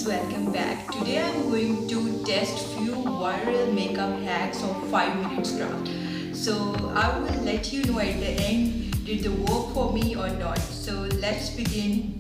friends, welcome back. Today I'm going to test few viral makeup hacks of 5 minutes craft. So I will let you know at the end did they work for me or not. So let's begin.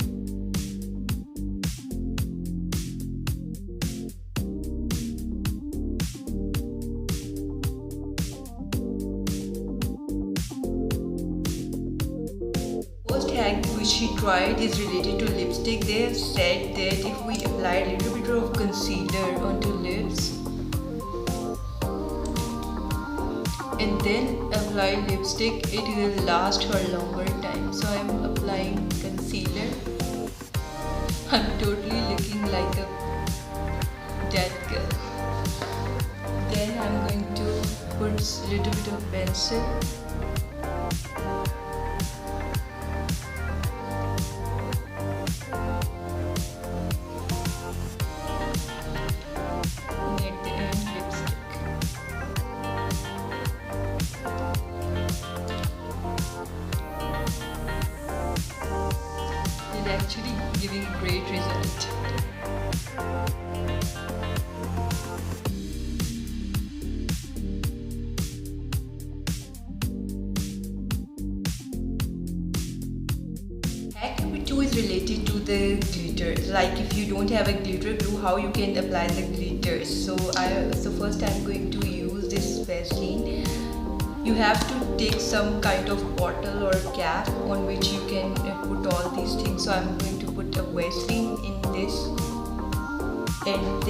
First hack which she tried is related to lipstick. They have said that if we apply a little bit of concealer onto lips and then apply lipstick, it will last for a longer time. So I'm applying concealer. I'm totally looking like a dead girl. Then I'm going to put a little bit of pencil. Actually giving a great result. Hack number 2 is related to the glitter. Like if you don't have a glitter glue, how you can apply the glitter. So first I'm going to use this Vaseline. You have to take some kind of bottle or cap on which you can put all these things. So I'm going to put a Vaseline in this, and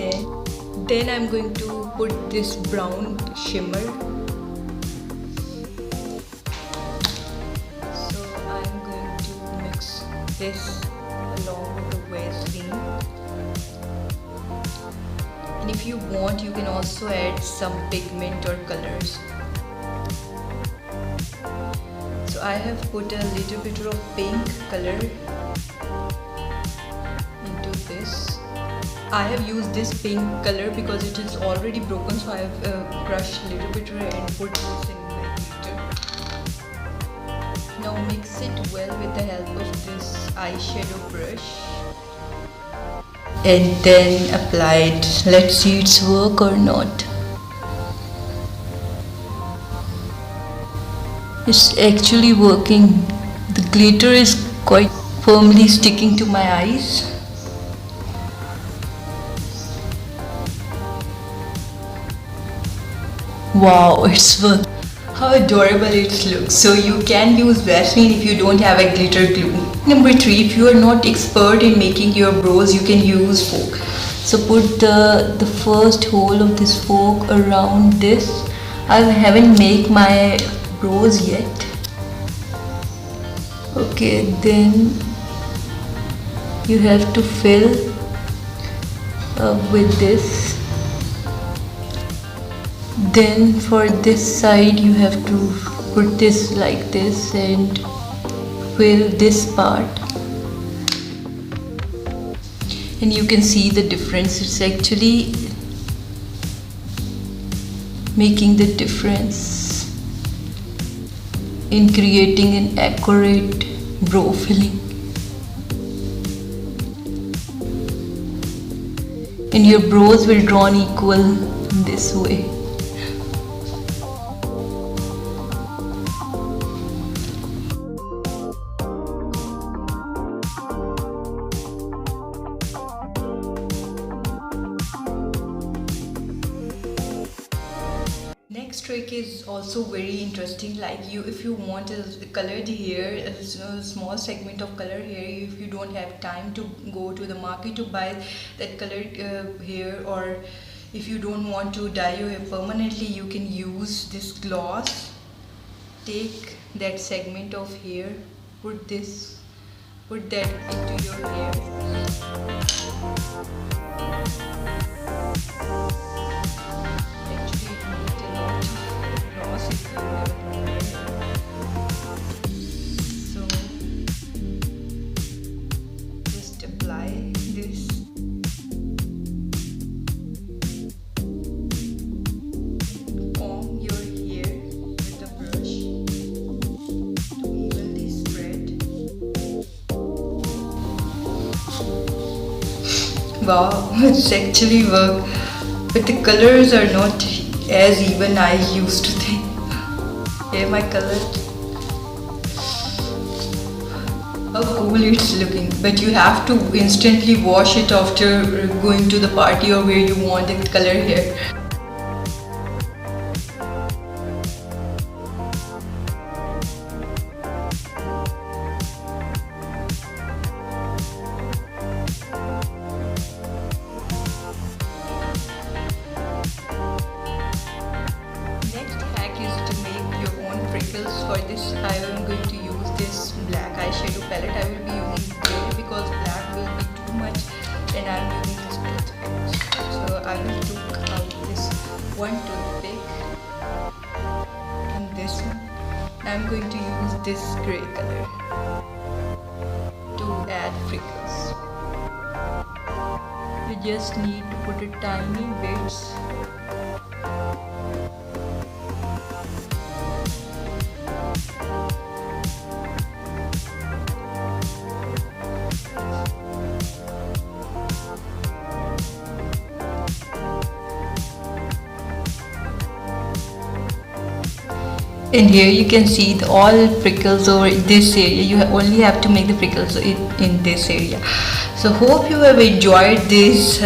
then I'm going to put this brown shimmer. So I'm going to mix this along with the Vaseline. And if you want, you can also add some pigment or colors. So I have put a little bit of pink color into this. I have used this pink color because it is already broken, so I have crushed a little bit and put this in the glitter. Now mix it well with the help of this eyeshadow brush and then apply it. Let's see it's work or not. It's actually working. The glitter is quite firmly sticking to my eyes. Wow, it's working. How adorable it looks. So you can use Vaseline if you don't have a glitter glue. Number 3, if you are not expert in making your brows, you can use fock. So put the first hole of this fock around this. I haven't made my brows yet. Okay, then you have to fill with this. Then for this side you have to put this like this and fill this part, and you can see the difference. It's actually making the difference in creating an accurate brow filling, and your brows will draw equal in this way. Next trick is also very interesting. Like if you want a colored hair, a small segment of colored hair, if you don't have time to go to the market to buy that colored hair, or if you don't want to dye your hair permanently, you can use this gloss. Take that segment of hair, put that into your hair. So just apply this. Comb your hair with a brush to evenly spread. Wow, it's actually work. But the colors are not as even I used to think. Here my color. How cool it's looking. But you have to instantly wash it after going to the party or where you want the color here. Next hack is to make your own freckles. For this I am going to use this black eyeshadow palette. I will be using gray because black will be too much and I am using this toothpick. So I will take out this one toothpick and this one. I am going to use this gray color to add freckles. You just need to put a tiny bits. And here you can see all freckles over this area. You only have to make the freckles in this area. So hope you have enjoyed this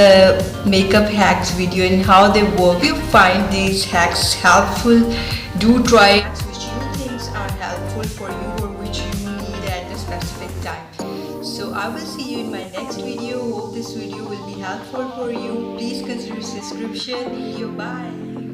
makeup hacks video and how they work. If you find these hacks helpful, do try which you think are helpful for you or which you need at a specific time. So I will see you in my next video. Hope this video will be helpful for you. Please consider subscription. Bye.